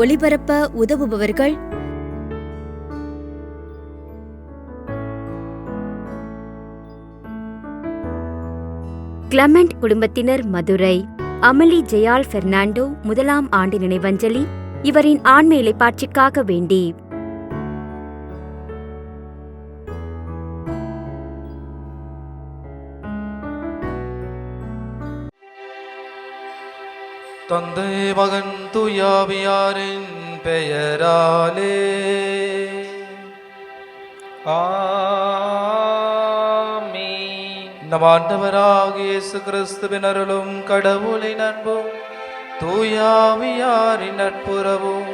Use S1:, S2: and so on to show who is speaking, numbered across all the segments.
S1: ஒளிபரப்ப உதவுபவர்கள் கிளமெண்ட் குடும்பத்தினர், மதுரை. அமலி ஜெயால் பெர்னாண்டோ 1ஆம் ஆண்டு நினைவஞ்சலி. இவரின் ஆன்ம இளைப்பாட்சிக்காக வேண்டி.
S2: தந்தை மகன் தூயாவியாரின் பெயராலே நம் ஆண்டவராகிய இயேசு கிறிஸ்துவின் அருளும் கடவுளின் அன்பும் தூயாவியாரின் நட்புறவும்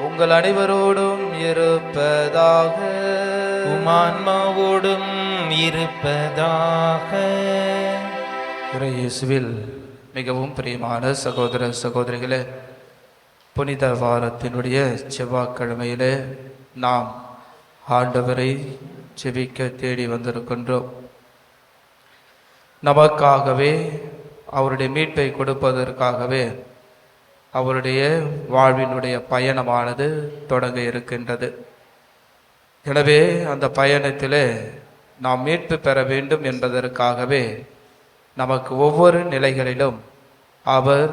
S2: உங்கள் அனைவரோடும் இருப்பதாக.
S3: உமான்மாவோடும் இருப்பதாக.
S2: இயேசுவில் மிகவும் பிரியமான சகோதர சகோதரிகளே, புனித வாரத்தினுடைய செவ்வாய்க்கிழமையிலே நாம் ஆண்டவரை ஜெபிக்க தேடி வந்திருக்கின்றோம். நமக்காகவே அவருடைய மீட்பை கொடுப்பதற்காகவே அவருடைய வாழ்வினுடைய பயணமானது தொடங்க இருக்கின்றது. எனவே அந்த பயணத்திலே நாம் மீட்பு பெற வேண்டும் என்பதற்காகவே நமக்கு ஒவ்வொரு நிலைகளிலும் அவர்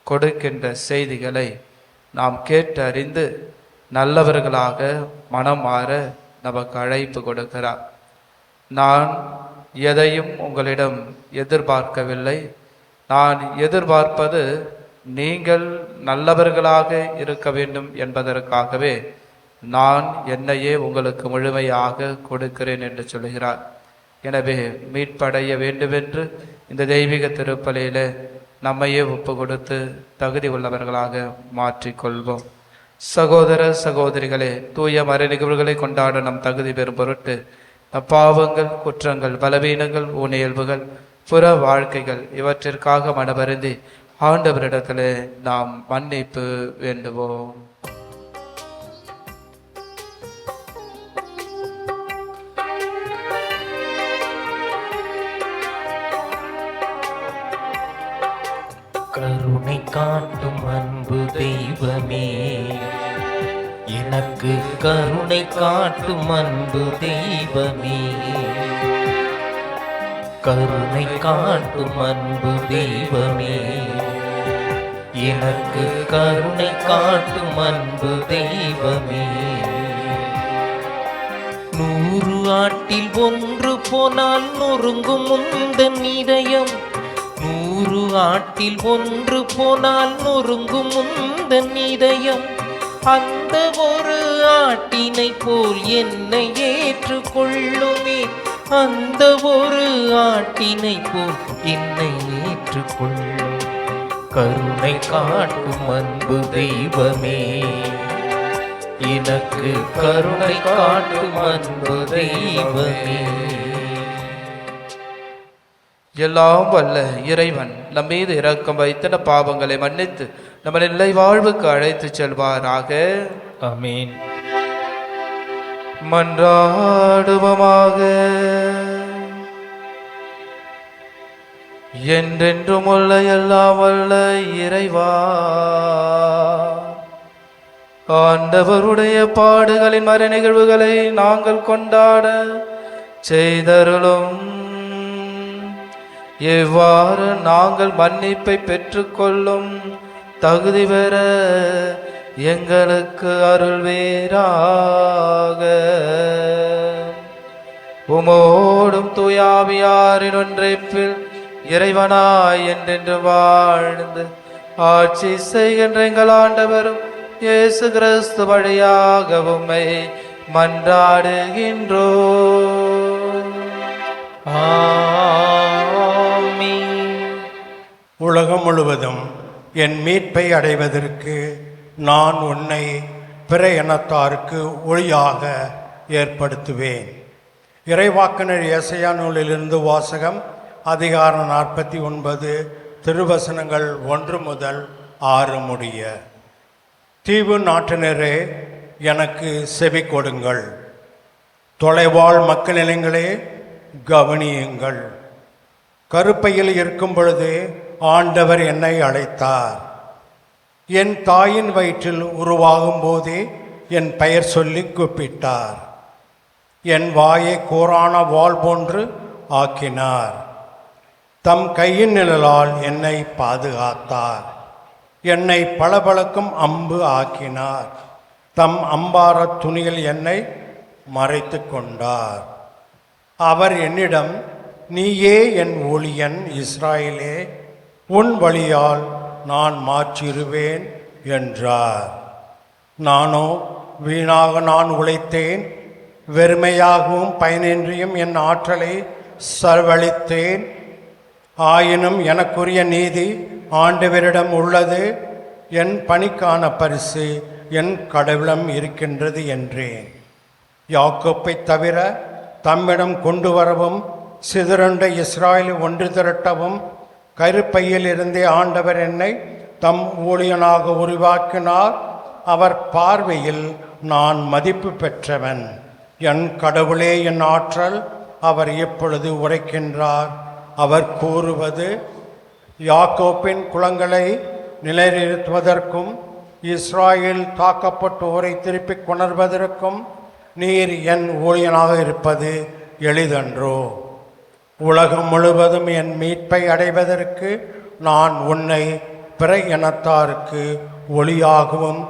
S2: கொடுக்கின்ற செய்திகளை நாம் கேட்டு அறிந்து நல்லவர்களாக மனம் மாற நமக்கு அழைப்பு கொடுக்கிறார். நான் எதையும் உங்களிடம் எதிர்பார்க்கவில்லை. நான் எதிர்பார்ப்பது நீங்கள் நல்லவர்களாக இருக்க வேண்டும் என்பதற்காகவே நான் என்னையே உங்களுக்கு முழுமையாக கொடுக்கிறேன் என்று சொல்கிறார். எனவே மீட்படைய வேண்டுமென்று இந்த தெய்வீக திருப்பலியில் நம்மையே ஒப்பு கொடுத்து தகுதி உள்ளவர்களாக மாற்றிக்கொள்வோம். சகோதர சகோதரிகளே, தூய மறை நிகழ்வுகளை கொண்டாட நம் தகுதி பெறும் பொருட்டு பாவங்கள், குற்றங்கள், பலவீனங்கள், ஊனியல்புகள், புற வாழ்க்கைகள் இவற்றிற்காக மனவருந்தி ஆண்டவரிடத்தில் நாம் மன்னிப்பு வேண்டுவோம்.
S3: கருணை காட்டும் அன்பு தெய்வமே, எனக்கு கருணை காட்டும் அன்பு தெய்வமே, கருணை காட்டும் அன்பு தெய்வமே, எனக்கு கருணை காட்டும் அன்பு தெய்வமே. 100 ஆட்டில் 1 போனால் நொறுங்கும் முந்தன் இதயம், 100 ஆட்டில் 1 போனால் நொறுங்கும் முந்தன் இதயம், அந்த ஒரு ஆட்டினை போல் என்னை ஏற்றுக்கொள்ளுமே, அந்த ஒரு ஆட்டினை போல் என்னை ஏற்றுக்கொள்ளும். கருணை காட்டும் அன்பு தெய்வமே, எனக்கு கருணை காட்டும் அன்பு தெய்வமே.
S2: எல்லாம் வல்ல இறைவன் நம் மீது இரக்கம் வைத்த பாவங்களை மன்னித்து நம்ம நிலை வாழ்வுக்கு அழைத்து செல்வாராக.
S3: ஆமென்.
S2: மன்றாடுவோமாக. என்றென்றும் உள்ள எல்லாம் வல்ல இறைவா, ஆண்டவருடைய பாடுகளின் மறை நிகழ்வுகளை நாங்கள் கொண்டாட செய்தருளும். எவ்வாறு நாங்கள் மன்னிப்பை பெற்றுக்கொள்ளும் தகுதி பெற எங்களுக்கு அருள்வீராக. உமோடும் தூயாவியாரின் ஒன்றைப்பில் இறைவனாய் என்றென்று வாழ்ந்து ஆட்சி செய்கின்ற எங்கள் ஆண்டவரும் இயேசு கிறிஸ்து வழியாக உம்மை மன்றாடுகின்றோம்.
S4: உலகம் முழுவதும் என் மீட்பை அடைவதற்கு நான் உன்னை பிற இனத்தாருக்கு ஒளியாக ஏற்படுத்துவேன். இறைவாக்கினர் ஏசாயா நூலிலிருந்து வாசகம். அதிகாரம் 49, திருவசனங்கள் 1 முதல் 6 முடிய. தீவு நாட்டினரே, எனக்கு செவி கொடுங்கள். தொலைவாழ் மக்களினங்களே, கவனியுங்கள். கருப்பையில் இருக்கும் பொழுது ஆண்டவர் என்னை அழைத்தார். என் தாயின் வயிற்றில் உருவாகும் போதே என் பெயர் சொல்லி கூப்பிட்டார். என் வாயை கோரான வாள் போன்று ஆக்கினார். தம் கையின் நிழலால் என்னை பாதுகாத்தார். என்னை பளபளக்கும் அம்பு ஆக்கினார். தம் அம்பார துணியில் என்னை மறைத்து கொண்டார். அவர் என்னிடம், நீயே என் ஊழியன் இஸ்ராயேலே, உன் வழியால் நான் மாற்றிடுவேன் என்றார். நானோ வீணாக நான் உழைத்தேன், வெறுமையாகவும் பயனின்றியும் என் ஆற்றலை செலவழித்தேன். ஆயினும் எனக்குரிய நீதி ஆண்டவரிடம் உள்ளது, என் பணிக்கான பரிசு என் கடவுளம் இருக்கின்றது என்றேன். யாக்கோப்பை தவிர தம்மிடம் கொண்டு வரவும் சிதறுண்ட இஸ்ராயேலை ஒன்று திரட்டவும் கருப்பையில் இருந்தே ஆண்டவர் என்னை தம் ஊழியனாக உருவாக்கினார். அவர் பார்வையில் நான் மதிப்பு பெற்றவன். என் கடவுளே என் ஆற்றல், அவர் எப்பொழுது உரைக்கின்றார். அவர் கூறுவது, யாக்கோப்பின் குலங்களை நிலைநிறுத்துவதற்கும் இஸ்ராயேல் தாக்கப்பட்டோரை திருப்பிக் கொணர்வதற்கும் நீர் என் ஊழியனாக இருப்பது எளிதன்றோ? உலகம் முழுவதும் என் மீட்பை அடைவதற்கு நான் உன்னை பிற இனத்தாருக்கு ஒளியாகவும்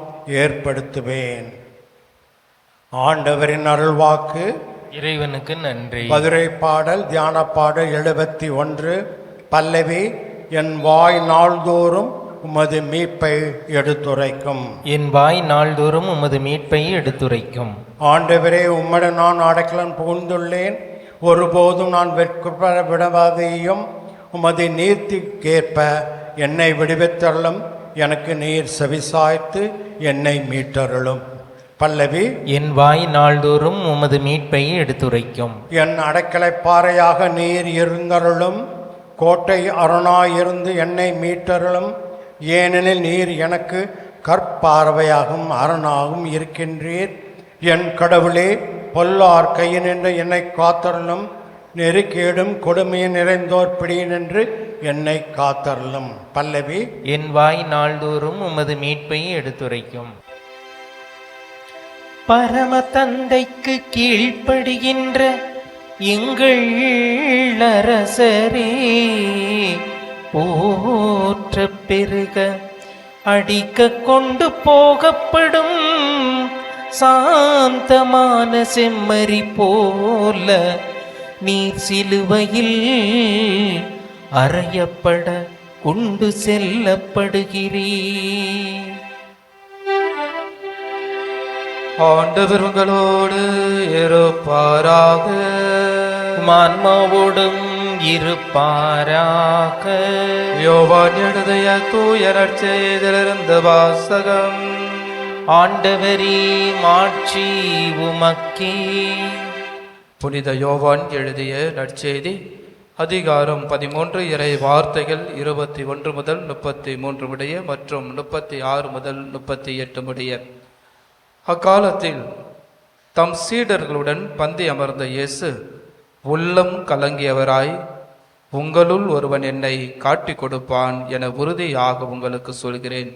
S4: ஏற்படுத்துவேன். ஆண்டவரின் அருள்வாக்கு.
S3: இறைவனுக்கு நன்றி.
S4: மதுரை பாடல் தியான பாடல் 71. பல்லவி. என் வாய் நாள்தோறும் உமது மீட்பை எடுத்துரைக்கும்.
S3: என் வாய் நாள்தோறும் உமது மீட்பை எடுத்துரைக்கும்.
S4: ஆண்டவரே, உம்மிடம் நான் அடைக்கலம் புகுந்துள்ளேன். ஒருபோதும் நான் வெட்கப்பட விடாதேயும். உமது நீர்த்திக்கேற்ப என்னை விடுவித்தருளும். எனக்கு நீர் செவிசாய்த்து என்னை மீட்டருளும். பல்லவி.
S3: என் வாய் நாள்தோறும் உமது மீட்பை எடுத்துரைக்கும்.
S4: என் அடைக்கலைப்பாறையாக நீர் இருந்தருளும். கோட்டை அரணாயிருந்து என்னை மீட்டருளும். ஏனெனில் நீர் எனக்கு கற்பார்வையாகவும் அரணாகவும் இருக்கின்றீர். என் கடவுளே, பொல்லார் கையினின்று என்னை காத்தருளும். நெருக்கேடும் கொடுமையை நிறைந்தோர் பிடியினின்று என்னை காத்தருளும். பல்லவி.
S3: என் வாய் நாள்தோறும் உமது மீட்பை எடுத்துரைக்கும். பரம தந்தைக்கு கீழ்ப்படுகின்ற எங்கள் அரசரே, போற்ற பெருக. அடிக்க கொண்டு போகப்படும் சாந்தமான செம்மறி போல நீர் சிலுவையில் அறையப்பட கொண்டு செல்லப்படுகிறீர்.
S2: ஆண்டவர் உங்களோடு இருப்பாராக.
S3: ஆன்மாவோடும் இருப்பாராக.
S2: யோவான் எழுதிய தூய நற்செய்தியிலிருந்து வாசகம்.
S3: ஆண்டவரே, மாட்சி உமக்கே.
S2: புனித யோவான் எழுதிய நற்செய்தி அதிகாரம் 13 இறை வார்த்தைகள் 21 முதல் 33 முடிய மற்றும் 36 முதல் 38 முடிய. அக்காலத்தில் தம் சீடர்களுடன் பந்தி அமர்ந்த இயேசு உள்ளம் கலங்கியவராய், உங்களுள் ஒருவன் என்னை காட்டிக் கொடுப்பான் என உறுதியாக உங்களுக்கு சொல்கிறேன்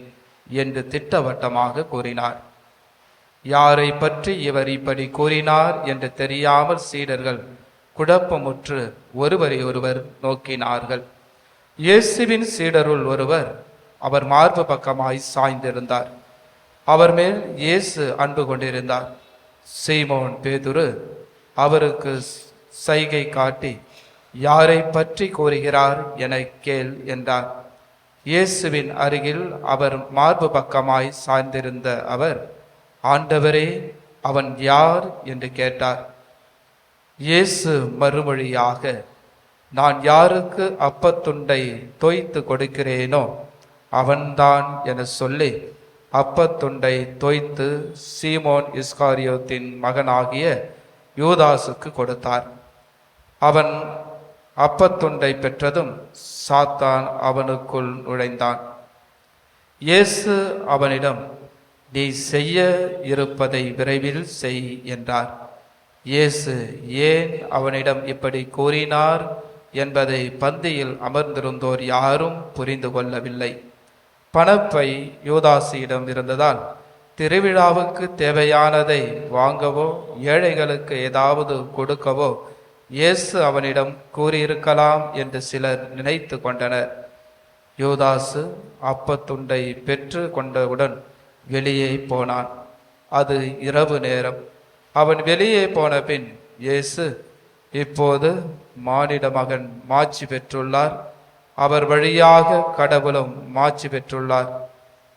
S2: என்று திட்டவட்டமாக கூறினார். யாரை பற்றி இவர் இப்படி கூறினார் என்று தெரியாமல் சீடர்கள் குழப்பமுற்று ஒருவரை ஒருவர் நோக்கினார்கள். இயேசுவின் சீடருள் ஒருவர் அவர் மார்பு பக்கமாய் சாய்ந்திருந்தார். அவர் மேல் இயேசு அன்பு கொண்டிருந்தார். சீமோன் பேதுரு அவருக்கு சைகை காட்டி, யாரை பற்றி கூறுகிறார் என கேள் என்றார். இயேசுவின் அருகில் அவர் மார்பு பக்கமாய் சாய்ந்திருந்த அவர், ஆண்டவரே, அவன் யார் என்று கேட்டார். இயேசு மறுமொழியாக, நான் யாருக்கு அப்பத்துண்டை தோய்த்து கொடுக்கிறேனோ அவன்தான் என சொல்லி அப்பத்துண்டை தோய்த்து சீமோன் இஸ்காரியோத்தின் மகனாகிய யூதாசுக்கு கொடுத்தார். அவன் அப்பத்துண்டை பெற்றதும் சாத்தான் அவனுக்குள் நுழைந்தான். இயேசு அவனிடம், நீ செய்ய இருப்பதை விரைவில் செய் என்றார். இயேசு ஏன் அவனிடம் இப்படி கூறினார் என்பதை பந்தியில் அமர்ந்திருந்தோர் யாரும் புரிந்து கொள்ளவில்லை. பணப்பை யூதாசியிடம் இருந்ததால் திருவிழாவுக்கு தேவையானதை வாங்கவோ ஏழைகளுக்கு ஏதாவது கொடுக்கவோ இயேசு அவனிடம் கூறியிருக்கலாம் என்று சிலர் நினைத்து கொண்டனர். யூதாசு அப்பத்துண்டை பெற்று கொண்டவுடன் வெளியே போனான். அது இரவு நேரம். அவன் வெளியே போன பின் இயேசு, இப்போது மானிட மகன் மாட்சி பெற்றுள்ளார், அவர் வழியாக கடவுளும் மாட்சி பெற்றுள்ளார்.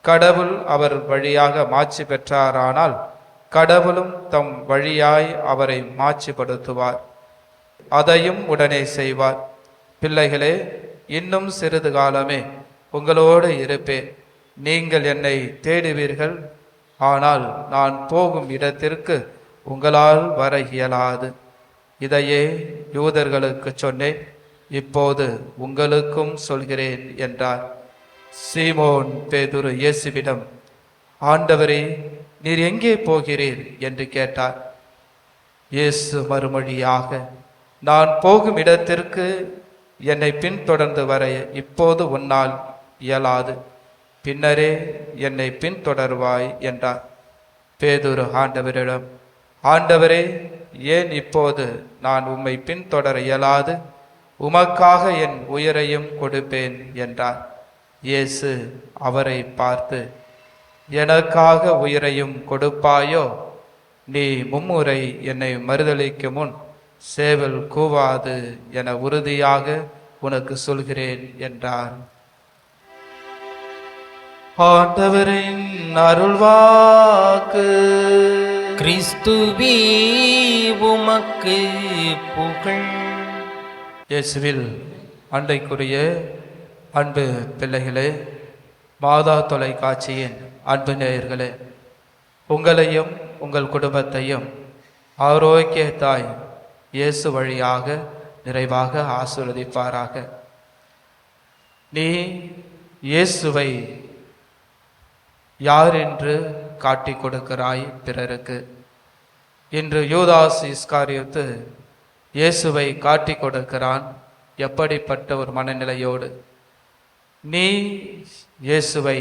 S2: கடவுள் அவர் வழியாக மாட்சி பெற்றாரானால் கடவுளும் தம் வழியாய் அவரை மாட்சிப்படுத்துவார், அதையும் உடனே செய்வார். பிள்ளைகளே, இன்னும் சிறிது காலமே உங்களோடு இருப்பேன். நீங்கள் என்னை தேடுவீர்கள், ஆனால் நான் போகும் இடத்திற்கு உங்களால் வர இயலாது. இதையே யூதர்களுக்கு சொன்னேன், இப்போது உங்களுக்கும் சொல்கிறேன் என்றார். சீமோன் பேதுரு இயேசுவிடம், ஆண்டவரே, நீர் எங்கே போகிறீர் என்று கேட்டார். இயேசு மறுமொழியாக, நான் போகும் இடத்திற்கு என்னை பின்தொடர்ந்து வர இப்போது உன்னால் இயலாது, பின்னரே என்னை பின்தொடர்வாய் என்றார். பேதுரு ஆண்டவரிடம், ஆண்டவரே, ஏன் இப்போது நான் உம்மை பின்தொடர இயலாது? உமக்காக என் உயிரையும் கொடுப்பேன் என்றார். இயேசு அவரை பார்த்து, எனக்காக உயிரையும் கொடுப்பாயோ? நீ மும்முறை என்னை மறுதலிக்கும் முன் சேவல் கூவாது என உறுதியாக உனக்கு சொல்கிறேன் என்றார். ஆண்டவரின் அருள்வாக்கு.
S3: கிறிஸ்துவே உமக்கு புகழ்.
S2: இயேசுவில் அன்றைக்குரிய அன்பு பிள்ளைகளே, மாதா தொலைக்காட்சியின் அன்பு நேயர்களே, உங்களையும் உங்கள் குடும்பத்தையும் ஆரோக்கிய தாய் இயேசு வழியாக நிறைவாக ஆசீர்வதிப்பாராக. நீ இயேசுவை யார் என்று காட்டி கொடுக்கிறாய் பிறருக்கு? இன்று யூதாஸ் இஸ்காரியோத்து இயேசுவை காட்டி கொடுக்கிறான். எப்படிப்பட்ட ஒரு மனநிலையோடு? நீ இயேசுவை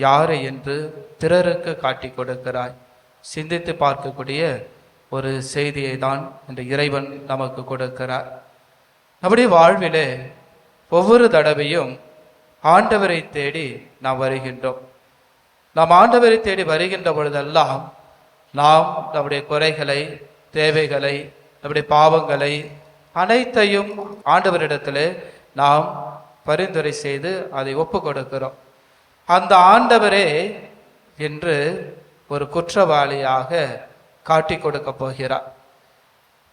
S2: யார் என்று பிறருக்கு காட்டி கொடுக்கிறாய்? சிந்தித்து பார்க்கக்கூடிய ஒரு செய்தியை தான் இந்த இறைவன் நமக்கு கொடுக்கிறார். நம்முடைய வாழ்விலே ஒவ்வொரு தடவையும் ஆண்டவரை தேடி நாம் வருகின்றோம். நாம் ஆண்டவரை தேடி வருகின்ற பொழுதெல்லாம் நாம் நம்முடைய குறைகளை, தேவைகளை, நம்முடைய பாவங்களை அனைத்தையும் ஆண்டவரிடத்திலே நாம் பரிந்துரை செய்து அதை ஒப்பு கொடுக்கிறோம். அந்த ஆண்டவரே என்று ஒரு குற்றவாளியாக காட்டி கொடுக்க போகிறார்.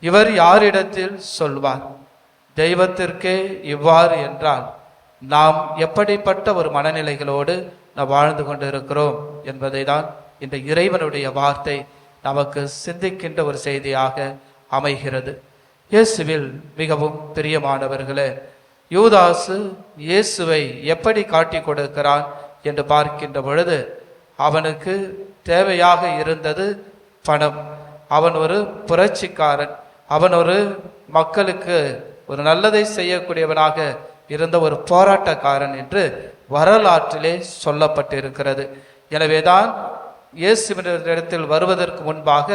S2: இவர் யாரிடத்தில் சொல்வார்? தெய்வத்திற்கே இவ்வாறு என்றால் நாம் எப்படிப்பட்ட ஒரு மனநிலைகளோடு நாம் வாழ்ந்து கொண்டு இருக்கிறோம் என்பதை தான் இந்த இறைவனுடைய வார்த்தை நமக்கு சிந்திக்கின்ற ஒரு செய்தியாக அமைகிறது. இயேசுவில் மிகவும் பிரியமானவர்களே, யூதாசு இயேசுவை எப்படி காட்டி கொடுக்கிறான் என்று பார்க்கின்ற பொழுது அவனுக்கு தேவையாக இருந்தது பணம். அவன் ஒரு புரட்சிக்காரன், அவன் ஒரு மக்களுக்கு ஒரு நல்லதை செய்யக்கூடியவனாக இருந்த ஒரு போராட்டக்காரன் என்று வரலாற்றிலே சொல்லப்பட்டிருக்கிறது. எனவேதான் இயேசுவினிடத்தில் வருவதற்கு முன்பாக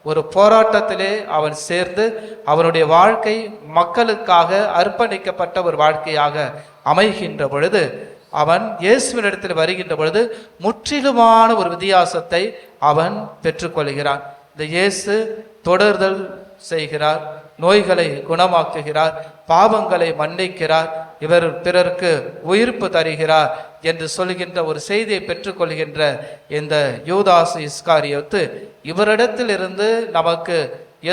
S2: ஒரு போராட்டத்திலே அவன் சேர்ந்து அவனுடைய வாழ்க்கை மக்களுக்காக அர்ப்பணிக்கப்பட்ட ஒரு வாழ்க்கையாக அமைகின்ற பொழுது அவன் இயேசுவினிடத்தில் வருகின்ற பொழுது முற்றிலுமான ஒரு வித்தியாசத்தை அவன் பெற்றுக்கொள்கிறான். இந்த இயேசு தொடர்தல் செய்கிறார், நோய்களை குணமாக்குகிறார், பாவங்களை மன்னிக்கிறார், இவர் பிறருக்கு உயிர்ப்பு தருகிறார் என்று சொல்கின்ற ஒரு செய்தியை பெற்றுக்கொள்கின்ற இந்த யூதாஸ் இஸ்காரியோத்து இவரிடத்தில் இருந்து நமக்கு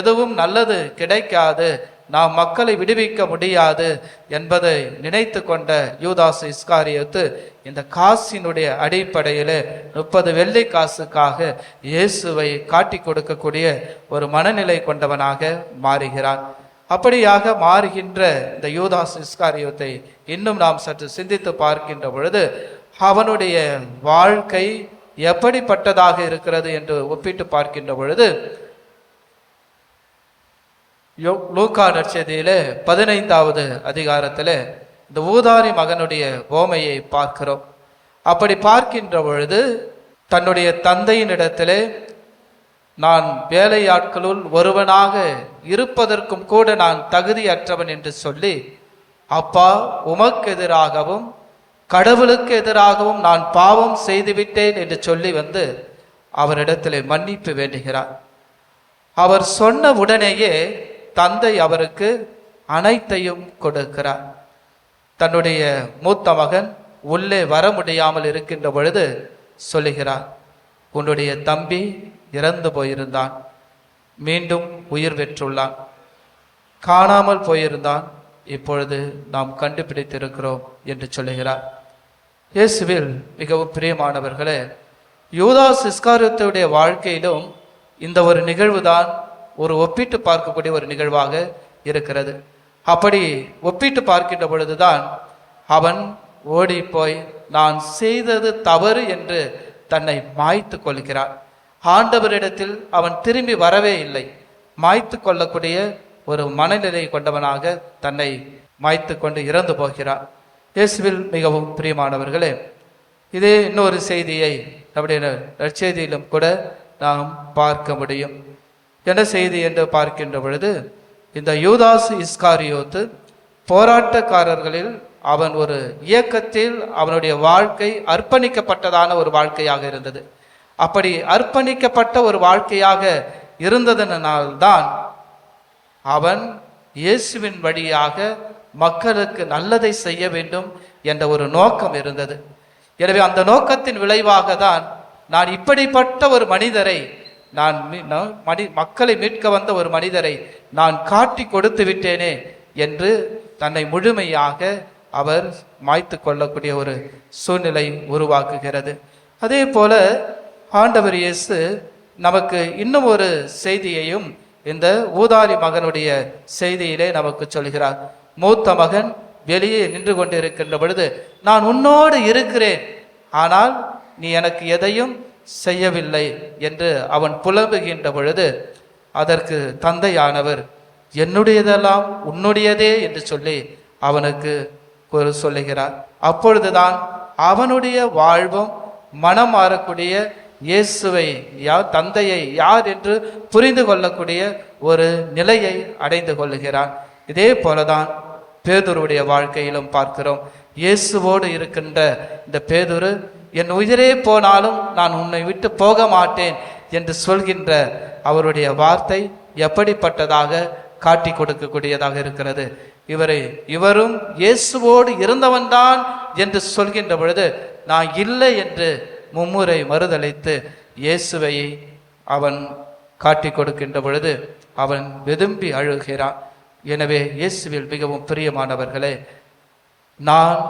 S2: எதுவும் நல்லது கிடைக்காது, நாம் மக்களை விடுவிக்க முடியாது என்பதை நினைத்து கொண்ட யூதாஸ் இஸ்காரியோத்து இந்த காசினுடைய அடிப்படையில் 30 வெள்ளி காசுக்காக இயேசுவை காட்டி கொடுக்கக்கூடிய ஒரு மனநிலை கொண்டவனாக மாறுகிறான். அப்படியாக மாறுகின்ற இந்த யூதாஸ் இஸ்காரியோத்தை இன்னும் நாம் சற்று சிந்தித்து பார்க்கின்ற பொழுது அவனுடைய வாழ்க்கை எப்படிப்பட்டதாக இருக்கிறது என்று ஒப்பிட்டு பார்க்கின்ற பொழுது லூக்கா நற்செய்தியிலே 15வது அதிகாரத்தில் இந்த ஊதாரி மகனுடைய ஓமையை பார்க்கிறோம். அப்படி பார்க்கின்ற பொழுது தன்னுடைய தந்தையினிடத்திலே நான் வேலையாட்களுள் ஒருவனாக இருப்பதற்கும் கூட நான் தகுதியற்றவன் என்று சொல்லி, அப்பா, உமக்கு எதிராகவும் கடவுளுக்கு எதிராகவும் நான் பாவம் செய்துவிட்டேன் என்று சொல்லி வந்து அவரிடத்திலே மன்னிப்பு வேண்டுகிறார். அவர் சொன்ன உடனேயே தந்தை அவருக்கு அனைத்தையும் கொடுக்கிறார். தன்னுடைய மூத்த மகன் உள்ளே வர முடியாமல் இருக்கின்ற பொழுது சொல்லுகிறார், உன்னுடைய தம்பி இறந்து போயிருந்தான், மீண்டும் உயிர் பெற்றுள்ளான், காணாமல் போயிருந்தான், இப்பொழுது நாம் கண்டுபிடித்திருக்கிறோம் என்று சொல்லுகிறார். இயேசுவில் மிகவும் பிரியமானவர்களே, யூதாஸ் இஸ்காரியோத்துடைய வாழ்க்கையிலும் இந்த ஒரு நிகழ்வுதான் ஒரு ஒப்பிட்டு பார்க்கக்கூடிய ஒரு நிகழ்வாக இருக்கிறது. அப்படி ஒப்பிட்டு பார்க்கின்ற பொழுதுதான் அவன் ஓடி போய் நான் செய்தது தவறு என்று தன்னை மாய்த்து கொள்கிறான். ஆண்டவரிடத்தில் அவன் திரும்பி வரவே இல்லை. மாய்த்து கொள்ளக்கூடிய ஒரு மனநிலை கொண்டவனாக தன்னை மாய்த்து கொண்டு இறந்து போகிறான். இயேசுவில் மிகவும் பிரியமானவர்களே, இதே இன்னொரு செய்தியை நம்முடைய நற்செய்தியிலும் கூட நாம் பார்க்க முடியும். என்ன செய்தி என்று பார்க்கின்ற பொழுது, இந்த யூதாஸ் இஸ்காரியோத்து போராட்டக்காரர்களில் அவன் ஒரு இயக்கத்தில் அவனுடைய வாழ்க்கை அர்ப்பணிக்கப்பட்டதான ஒரு வாழ்க்கையாக இருந்தது. அப்படி அர்ப்பணிக்கப்பட்ட ஒரு வாழ்க்கையாக இருந்ததனால்தான் அவன் இயேசுவின் வழியாக மக்களுக்கு நல்லதை செய்ய வேண்டும் என்ற ஒரு நோக்கம் இருந்தது. எனவே அந்த நோக்கத்தின் விளைவாக தான் நான் இப்படிப்பட்ட ஒரு மனிதரை மக்களை மீட்க வந்த ஒரு மனிதரை நான் காட்டி கொடுத்து விட்டேனே என்று தன்னை முழுமையாக அவர் மாய்த்து கொள்ளக்கூடிய ஒரு சூழ்நிலை உருவாக்குகிறது. அதே போல ஆண்டவர் இயேசு நமக்கு இன்னும் ஒரு செய்தியையும் இந்த ஊதாரி மகனுடைய செய்தியிலே நமக்கு சொல்கிறார். மூத்த மகன் வெளியே நின்று கொண்டிருக்கின்ற பொழுது, நான் உன்னோடு இருக்கிறேன், ஆனால் நீ எனக்கு எதையும் செய்யவில்லை என்று அவன் புலம்புகின்ற பொழுது, அதற்கு தந்தையானவர் என்னுடையதெல்லாம் உன்னுடையதே என்று சொல்லி அவனுக்கு சொல்லுகிறார். அப்பொழுதுதான் அவனுடைய வாழ்வும் மனம் மாறக்கூடிய, இயேசுவை யார், தந்தையை யார் என்று புரிந்து கொள்ளக்கூடிய ஒரு நிலையை அடைந்து கொள்ளுகிறான். இதே போலதான் பேதுருடைய வாழ்க்கையிலும் பார்க்கிறோம். இயேசுவோடு இருக்கின்ற இந்த பேதுரு, என் உயிரே போனாலும் நான் உன்னை விட்டு போக மாட்டேன் என்று சொல்கின்ற அவருடைய வார்த்தை எப்படிப்பட்டதாக காட்டி கொடுக்கக்கூடியதாக இருக்கிறது. இவரும் இயேசுவோடு இருந்தவன்தான் என்று சொல்கின்ற பொழுது, நான் இல்லை என்று மும்முறை மறுதளித்து இயேசுவை அவன் காட்டி கொடுக்கின்ற பொழுது அவன் வெதும்பி அழுகிறான். எனவே இயேசுவில் மிகவும் பிரியமானவர்களே, நான்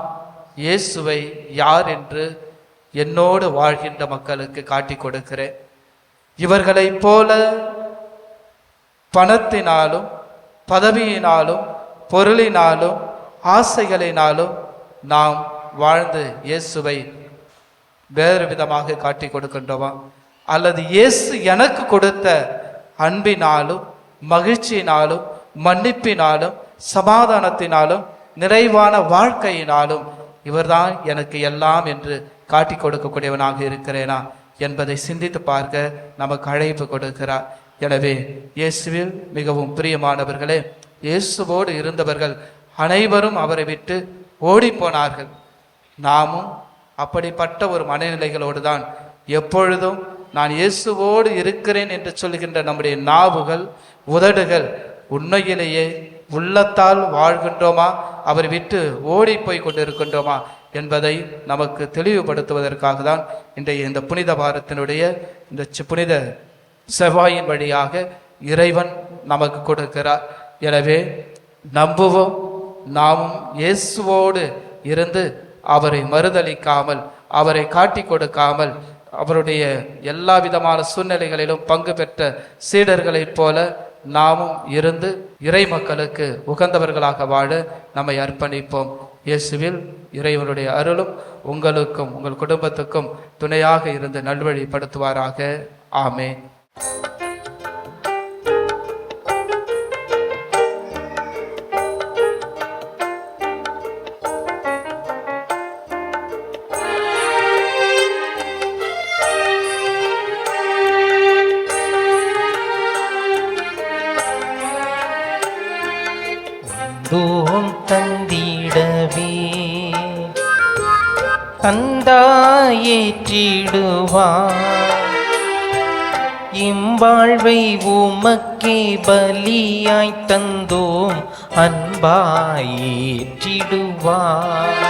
S2: இயேசுவை யார் என்று என்னோடு வாழ்கின்ற மக்களுக்கு காட்டி கொடுக்கிறேன். இவர்களைப் போல பணத்தினாலும் பதவியினாலும் பொருளினாலும் ஆசைகளினாலும் நாம் வாழ்ந்து இயேசுவை வேறு விதமாக காட்டி கொடுக்கின்றோமா? அல்லது இயேசு எனக்கு கொடுத்த அன்பினாலும் மகிழ்ச்சியினாலும் மன்னிப்பினாலும் சமாதானத்தினாலும் நிறைவான வாழ்க்கையினாலும் இவர்தான் எனக்கு எல்லாம் என்று காட்டி கொடுக்கக்கூடியவனாக இருக்கிறேனா என்பதை சிந்தித்து பார்க்க நமக்கு அழைப்பு கொடுக்கிறார். எனவே இயேசுவில் மிகவும் பிரியமானவர்களே, இயேசுவோடு இருந்தவர்கள் அனைவரும் அவரை விட்டு ஓடி போனார்கள். நாமும் அப்படிப்பட்ட ஒரு மனநிலைகளோடு தான் எப்பொழுதும் நான் இயேசுவோடு இருக்கிறேன் என்று சொல்கின்ற நம்முடைய நாவுகள், உதடுகள் உண்மையிலேயே உள்ளத்தால் வாழ்கின்றோமா, அவர் விட்டு ஓடி போய் கொண்டிருக்கின்றோமா என்பதை நமக்கு தெளிவுபடுத்துவதற்காக தான் இன்றைய இந்த புனித வாரத்தினுடைய இந்த புனித செவ்வாயின் வழியாக இறைவன் நமக்கு கொடுக்கிறார். எனவே நம்புவோம், நாமும் இயேசுவோடு இருந்து அவரை மறுதளிக்காமல், அவரை காட்டி கொடுக்காமல், அவருடைய எல்லா விதமான சூழ்நிலைகளிலும் பங்கு பெற்ற சீடர்களைப் போல நாமும் இருந்து இறை மக்களுக்கு உகந்தவர்களாக வாழ நம்மை அர்ப்பணிப்போம். இயேசுவில் இறைவனுடைய அருளும் உங்களுக்கும் உங்கள் குடும்பத்துக்கும் துணையாக இருந்து நல்வழிப்படுத்துவாராக. ஆமென்.
S3: வந்தோம் தந்திடவே தந்தாயேற்றிடுவார் இம்பாழ்வை உமக்கே பலியாய் தந்தோம் அன்பாயேற்றிடுவார்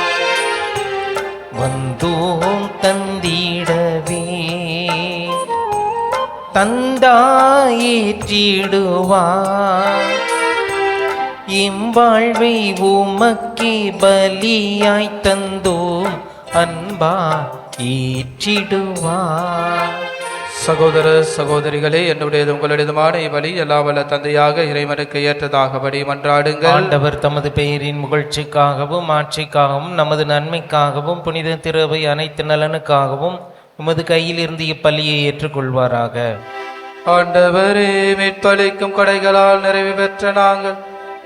S3: வந்தோம் தந்திடவே தந்தாயேற்றிடுவார் இம்பாழ்வை உமக்கே பலியாய் தந்தோம் அன்பா ஏற்றிடுவார்.
S2: சகோதர சகோதரிகளே, என்னுடையது உங்களுடையதுமான இவ்வழி எல்லாம் வல்ல தந்தையாக இறைவனுக்கு ஏற்றதாகபடி மன்றாடுங்கள்.
S3: ஆண்டவர் தமது பெயரின் புகழ்ச்சிக்காகவும் ஆட்சிக்காகவும் நமது நன்மைக்காகவும் புனித திருவை அனைத்து நலனுக்காகவும் உமது கையில் இருந்து இப்பலியை ஏற்றுக்கொள்வாராக.
S2: ஆண்டவரே, மீட்பளிக்கும் கொடைகளால் நிறைவு பெற்ற நாங்கள்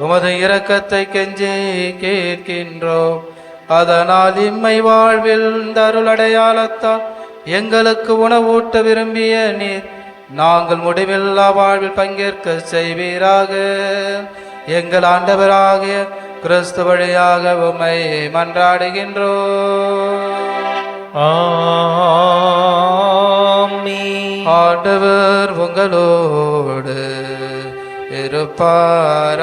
S2: உமது இரக்கத்தை கெஞ்சி கேட்கின்றோம். அதனால் இம்மை வாழ்வில் இந்த அருளடையாளத்தால் எங்களுக்கு உணவூட்ட விரும்பிய நீர் நாங்கள் முடிவில்லா வாழ்வில் பங்கேற்க செய்வீராக. எங்கள் ஆண்டவராகிய கிறிஸ்து வழியாக உம்மை மன்றாடுகின்றோம்.
S3: ஆமென்.
S2: ஆண்டவர் உங்களோடு இருப்பாராக.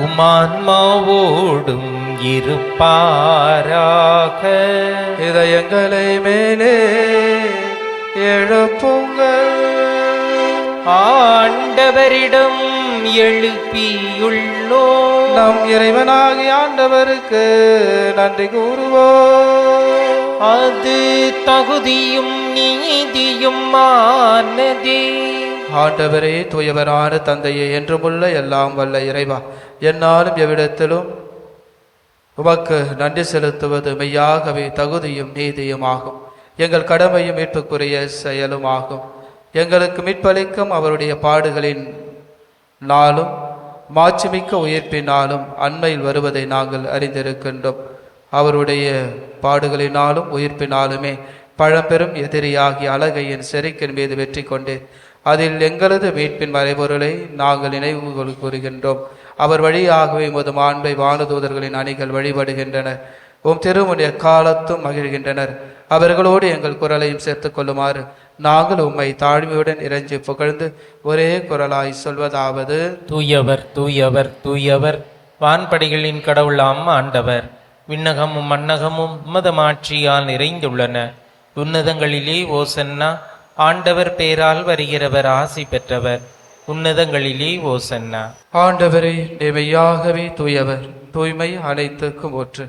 S3: உமான்மாவோடும் இருப்பாராக.
S2: இதயங்களை மேலே எழுப்புங்கள்.
S3: ஆண்டவரிடம் எழுப்பியுள்ளோம்.
S2: நம் இறைவனாகிய ஆண்டவருக்கு நன்றி கூறுவோம்.
S3: அது தகுதியும் நீதியும் ஆனதே.
S2: ஆண்டவரே, தூயவரான தந்தையே, என்றுமுள்ள எல்லாம் வல்ல இறைவா, என்னாலும் எவ்விடத்திலும் உமக்கு நன்றி செலுத்துவது மெய்யாகவே தகுதியும் நீதியுமாகும். எங்கள் கடமையும் மீட்புக்குரிய செயலுமாகும். எங்களுக்கு மீட்பளிக்கும் அவருடைய பாடுகளின் நாளும் மாட்சிமிக்க உயிர்ப்பினாலும் அண்மையில் வருவதை நாங்கள் அறிந்திருக்கின்றோம். அவருடைய பாடுகளினாலும் உயிர்ப்பினாலுமே பழம்பெரும் எதிரியாகிய அலகையின் செருக்கின் மீது வெற்றி கொண்டேன். அதில் எங்களது மீட்பின் மறைபொருளை நாங்கள் நினைவு கூறுகின்றோம். அவர் வழியாகவே உமது மாண்பை வானதூதர்களின் அணிகள் வழிபடுகின்றனர். உம் திருமுன் எக்காலத்தும் மகிழ்கின்றனர். அவர்களோடு எங்கள் குரலையும் சேர்த்து கொள்ளுமாறு நாங்கள் உம்மை தாழ்மையுடன் இறைஞ்சி புகழ்ந்து ஒரே குரலாய் சொல்வதாவது:
S3: தூயவர் தூயவர் தூயவர், வான்படைகளின் கடவுளாம் ஆண்டவர். விண்ணகமும் மன்னகமும் உமதமாட்சியால் நிறைந்துள்ளன. உன்னதங்களிலே ஓசன்னா. ஆண்டவர் பேரால் வருகிறவர் ஆசி பெற்றவர். உன்னதங்களிலே ஓசன்னா.
S2: ஆண்டவரே, மெய்யாகவே தூயவர், தூய்மை அனைத்துக்கும் ஒற்று.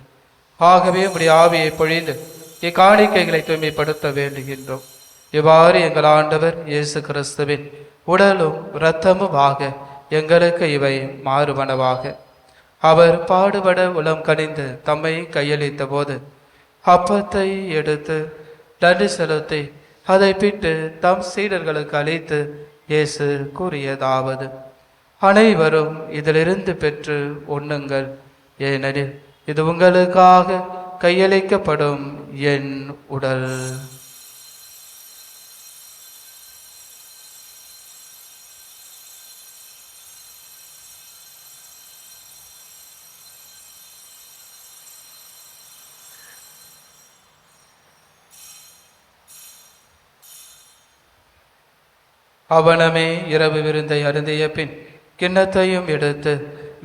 S2: ஆகவே உம்முடைய ஆவியை பொழிந்து இக்காணிக்கைகளை தூய்மைப்படுத்த வேண்டுகின்றோம். இவ்வாறு எங்கள் ஆண்டவர் இயேசு கிறிஸ்துவின் உடலும் இரத்தமுமாக எங்களுக்கு இவை மாறுவனவாக. அவர் பாடுபட உளம் கனிந்து தம்மை கையளித்த போது அப்பத்தை எடுத்து நன்றி செலுத்தி அதை பிட்டு தம் சீடர்களுக்கு அளித்து இயேசு கூறியதாவது: அனைவரும் இதிலிருந்து பெற்று உண்ணுங்கள், ஏனெனில் இது உங்களுக்காக கையளிக்கப்படும் என் உடல். அவனமே இரவு விருந்தை அருந்திய பின் கிண்ணத்தையும் எடுத்து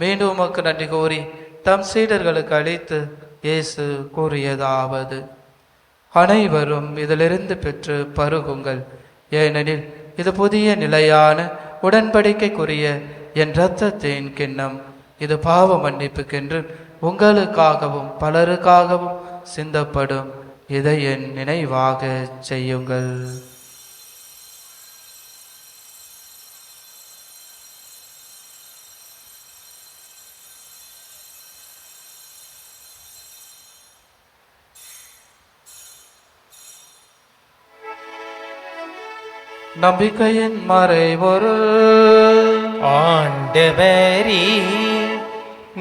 S2: மீண்டும் உமக்கு நன்றி கூறி தம் சீடர்களுக்கு அளித்து இயேசு கூறியதாவது: அனைவரும் இதிலிருந்து பெற்று பருகுங்கள், ஏனெனில் இது புதிய நிலையான உடன்படிக்கைக்குரிய என் இரத்தத்தின் கிண்ணம். இது பாவ மன்னிப்புக்கென்று உங்களுக்காகவும் பலருக்காகவும் சிந்தப்படும். இதை என் நினைவாக செய்யுங்கள். நம்பிக்கையின் மறைபொருள்.
S3: ஆண்டவரே,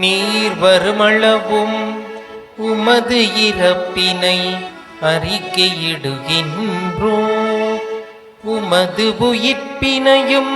S3: நீர் வருமளவும் உமது இறப்பினை அறிக்கையிடுகின்றோம். உமது உயிர்ப்பினையும்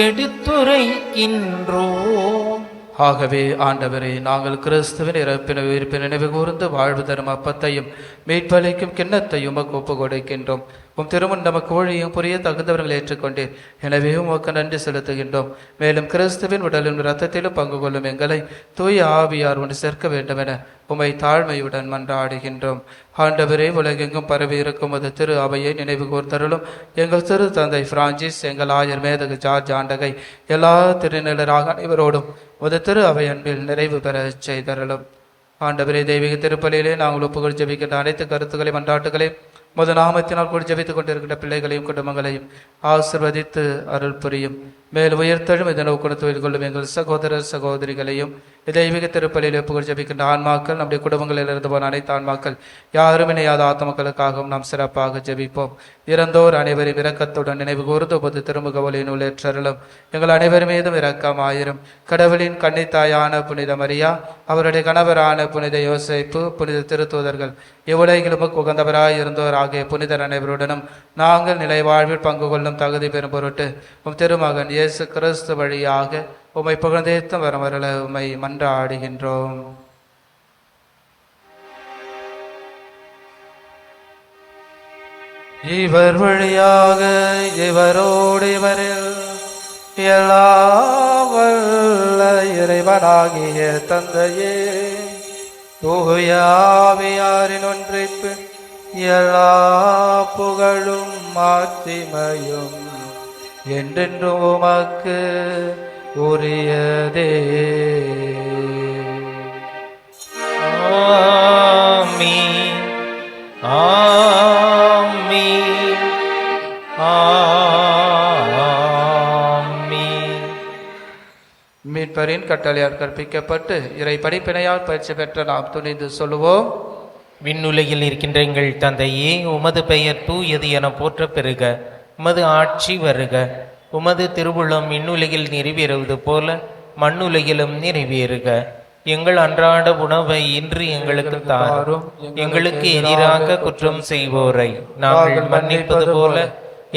S3: எடுத்துரைக்கின்றோம்.
S2: ஆகவே ஆண்டவரே, நாங்கள் கிறிஸ்துவின் இறப்பின உயிர்ப்பின் நினைவு கூர்ந்து வாழ்வு தரும் அப்பத்தையும் மீட்பளிக்கும் கிண்ணத்தையும் உமக்கு ஒப்பு கொடுக்கின்றோம். உம் திருமுன் நமக்கு ஊழியம் புரிய தகுந்தவர்கள் ஏற்றுக்கொண்டீர். எனவே உமக்கு நன்றி செலுத்துகின்றோம். மேலும் கிறிஸ்துவின் உடலின் இரத்தத்திலும் பங்கு கொள்ளும் எங்களை தூய ஆவியார் ஒன்று சேர்க்க வேண்டும் என உமை தாழ்மையுடன் மன்றாடுகின்றோம். ஆண்டவரே, உலகெங்கும் பரவி இருக்கும் அது திரு அவையை நினைவு கூர்ந்தருளும். எங்கள் திரு தந்தை பிரான்சிஸ், எங்கள் ஆயர் மேதகு ஜார்ஜ் ஆண்டகை, எல்லா திருநிலராக அனைவரோடும் ஒரு திரு அவை அன்பில் நிறைவு பெற செய்தருளும். ஆண்டவரே, தெய்வீக திருப்பலியிலே நாங்கள் ஒப்புகள் ஜெபிக்கின்ற அனைத்து கருத்துக்களையும் மன்றாட்டுகளையும் நாமத்தினால் கூட ஜெபித்துக் கொண்டிருக்கின்ற பிள்ளைகளையும் குடும்பங்களையும் ஆசிர்வதித்து அருள் புரியும். மேலும் உயர்த்தழும் இதனை கொடுத்து கொள்ளும் எங்கள் சகோதரர் சகோதரிகளையும் தெய்வீக திருப்பலியில் ஒப்புகள் ஜெபிக்கின்ற ஆன்மாக்கள், நம்முடைய குடும்பங்களில் இருந்து போன அனைத்து ஆன்மாக்கள், யாரும் இணையாத ஆத்மக்களுக்காகவும் நாம் சிறப்பாக ஜெபிப்போம். இறந்தோர் அனைவரும் இரக்கத்துடன் நினைவு கூர்ந்து பொது திருமுக ஒளியின் உள்ளேற்றருளும். எங்கள் அனைவர் மீதும் இரக்கமாயிரும். கடவுளின் கன்னித்தாயான புனித மரியா, அவருடைய கணவரான புனித யோசேப்பு, புனித திருத்தூதர்கள், இவ்வுலகிலும் உகந்தவராய் இருந்தோர் ஆகிய புனிதர் அனைவருடனும் நாங்கள் நிலை வாழ்வில் பங்கு கொள்ளும் தகுதி பெறும் பொருட்டு உம் திருமகன் இயேசு கிறிஸ்து வழியாக உம்மை புகழ்ந்தேத்தும் வரமருள உம்மை மன்றாடுகின்றோம். இவர் வழியாக இவரோடு இவரில் எல்லாம் வல்ல இறைவனாகிய தந்தையே, தூய ஆவியாரின் ஒன்றிப்பு எல்லா புகழும் மாட்சிமையும் என்றென்றும் உமக்கு உரியதே.
S3: ஆமென், ஆமென், ஆமென்.
S2: மீட்பரின் கட்டளையால் கற்பிக்கப்பட்டு இறை படிப்பினையால் பயிற்சி பெற்ற நாம் துணிந்து சொல்லுவோம்.
S3: விண்ணுலகில் இருக்கின்ற எங்கள் தந்தையே, உமது பெயர் தூயது என போற்ற பெறுக. உமது ஆட்சி வருக. உமது திருவுளம் விண்ணுலகில் நிறைவேறுவது போல மண்ணுலகிலும் நிறைவேறுக. எங்கள் அன்றாட உணவை இன்று எங்களுக்கு தாரும். எங்களுக்கு எதிராக குற்றம் செய்வோரை நாங்கள் மன்னிப்பது போல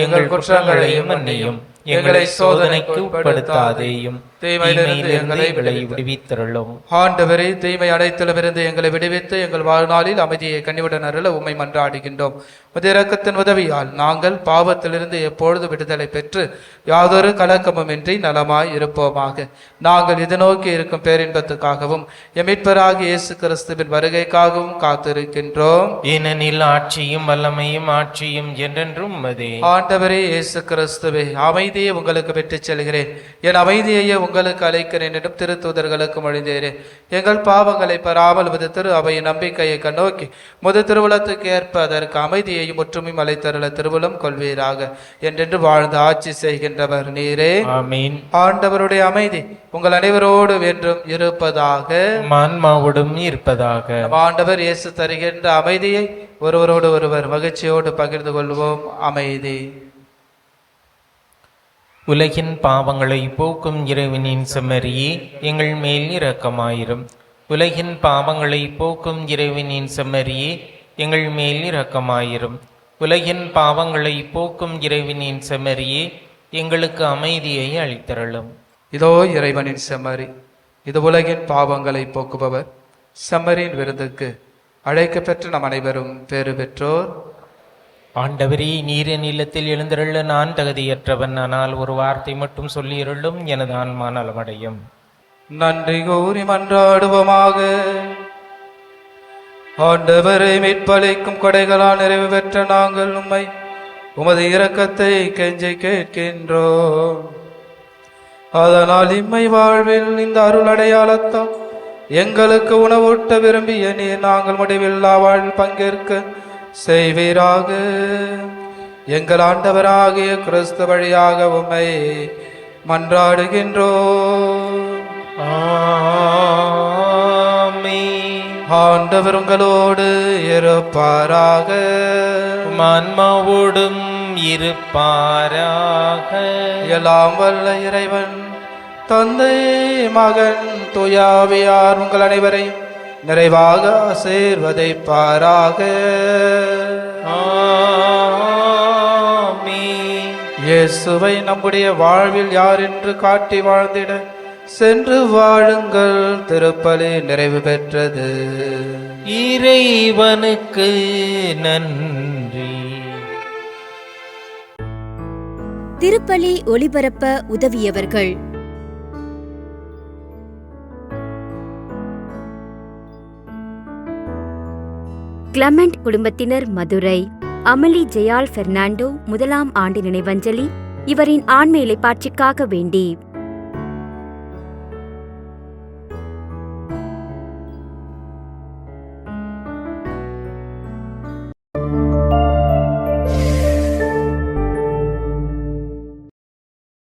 S3: எங்கள் குற்றங்களையும் மன்னியும். எங்களை சோதனைக்கு உட்படுத்தாதேயும், தீமையிலிருந்து எங்களை விடுவித்தருளும்.
S2: ஆண்டவரே, தீமை அனைத்திலுமிருந்து எங்களை விடுவித்து எங்கள் வாழ்நாளில் அமைதியை கனிவுடன் அருள உம்மை மன்றாடுகின்றோம். உமது இரக்கத்தின் உதவியால் நாங்கள் பாவத்திலிருந்து எப்பொழுது விடுதலை பெற்று யாதொரு கலக்கமுமின்றி நலமாய் இருப்போமாக. நாங்கள் இது நோக்கி இருக்கும் பேரின்பத்துக்காகவும் எமிட்பராகிய இயேசு கிறிஸ்துவின் வருகைக்காகவும் காத்திருக்கின்றோம்.
S3: ஏனெனில் ஆட்சியும் வல்லமையும் ஆட்சியும் என்றென்றும் உமதே.
S2: ஆண்டவரே இயேசு கிறிஸ்துவே, அமைதியை உங்களுக்கு பெற்றுச் செல்கிறேன், என் அமைதியையே உங்களுக்கு அழைக்கிறேன் என்றும் திருத்தூதர்களுக்கு மொழிந்தேரேன். எங்கள் பாவங்களை பெறாமல் முது திரு அவையின் நம்பிக்கையை கண்ணோக்கி முது திருவுளத்துக்கு ஏற்ப அதற்கு அமைதியையும் ஒற்றுமையும் அழைத்தருள திருவுளம் கொள்வீராக. என்றென்று வாழ்ந்து ஆட்சி செய்கின்றவர் நீரே.
S3: ஆமென்.
S2: ஆண்டவருடைய அமைதி உங்கள் அனைவரோடு என்றும் இருப்பதாக,
S3: ஆன்மாவோடும் இருப்பதாக.
S2: ஆண்டவர் இயேசு தருகின்ற அமைதியை ஒருவரோடு ஒருவர் மகிழ்ச்சியோடு பகிர்ந்து கொள்வோம். அமைதி.
S3: உலகின் பாவங்களை போக்கும் இறைவனின் செம்மறியே, எங்கள் மேல் இரக்கமாயிரும். உலகின் பாவங்களை போக்கும் இறைவனின் செம்மறியே, எங்கள் மேல் இரக்கமாயிரும். உலகின் பாவங்களை போக்கும் இறைவனின் செம்மறியே, எங்களுக்கு அமைதியை அளித்தருளும்.
S2: இதோ இறைவனின் செம்மறி, இது உலகின் பாவங்களை போக்குபவர். செம்மறியின் விருந்துக்கு அழைக்க பெற்ற நம் அனைவரும் பேறு பெற்றோர்.
S3: ஆண்டவரே, நீர் என் இல்லத்தில் எழுந்தருள நான் தகுதியற்றவன், ஆனால் ஒரு வார்த்தை மட்டும் சொல்லியருளும், எனது ஆன்மா நலமடையும்.
S2: நன்றி கூறி மன்றாடுவோமாக. ஆண்டவரை மீட்பளிக்கும் கொடைகளால் நிறைவு பெற்ற நாங்கள் உம்மை உமது இரக்கத்தை கெஞ்சி கேட்கின்றோம். அதனால் இம்மை வாழ்வில் இந்த அருள் அடையாளத்தால் எங்களுக்கு உணவூட்ட விரும்பிய நீர் நாங்கள் முடிவில்லா வாழ்வில் பங்கேற்க செய்வீராக. எங்கள் ஆண்டவராகிய கிறிஸ்து வழியாக உம்மை மன்றாடுகின்றோம்.
S3: ஆமென்.
S2: ஆண்டவர் உங்களோடு இருப்பாராக.
S3: ஆன்மாவோடும் இருப்பாராக.
S2: எல்லாம் வல்ல இறைவன் தந்தை, மகன், தூயாவியார் உங்கள் அனைவரையும் நிறைவாக ஆசீர்வதிப்பாராக.
S3: ஆமென்.
S2: இயேசுவை நம்முடைய வாழ்வில் யார் என்று காட்டி வாழ்ந்திட சென்று வாழுங்கள். திருப்பலி நிறைவு பெற்றது.
S3: இறைவனுக்கு நன்றி.
S1: திருப்பலி ஒளிபரப்ப உதவியவர்கள்: கிளமெண்ட் குடும்பத்தினர், மதுரை. அமலி ஜெயால் பெர்னாண்டோ முதலாம் ஆண்டு நினைவஞ்சலி. இவரின் ஆன்ம இளைப்பாட்சிக்காக வேண்டி